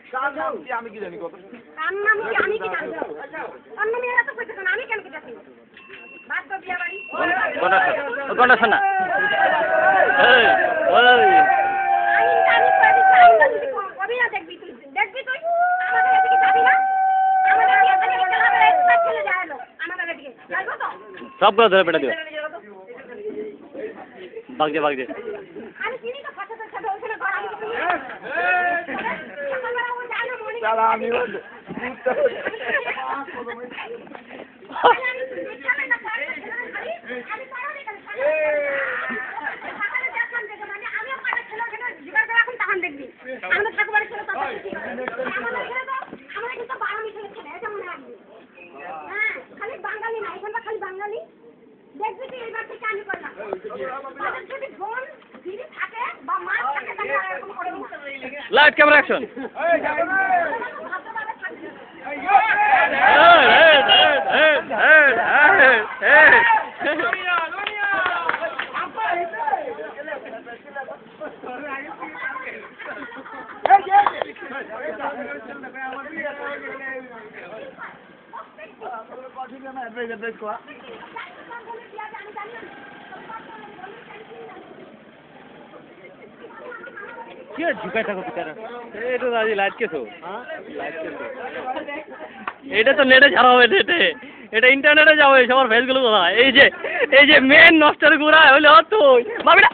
আমি কি জানি কত আমি কি জানি অন্য মেয়েরা তো কইতে আমি কেন কি জানি বাদ দাও বিয়া বাড়ি কোনটা শোনা এই ওই আমি কবি না দেখবি তুই আমাদের এদিকে যাবি না আমাদের এদিকে ক্লাবে একটা ছেলে যায় না আমাদের এদিকে যাইবো তো সবগুলো ধরে পেটা দিও ভাগ দে আমি চিনি তো কথা তো সাথে ওখানে ঘর আমি সকালবেলা ও যায় না মর্নিং দাদা আমি খালি বাঙালি না এখানটা খালি বাঙালি দেখবি তুই এইবার থেকে আমি করলাম যদি বোন দিদি থাকে বা মা থাকে তাহলে এরকম করে লাইট ক্যামেরা অ্যাকশন কি ঝুঁকাই থাকো পিছনে এটা তো আজ লাইট কেছো এটা তো নেটে ছাড়া হবে নেটে এটা ইন্টারনেটে যাবে সবার ফেসগুলো কোথায় এই যে মেন নষ্টের গুড়া হইলে তুই ভাবি না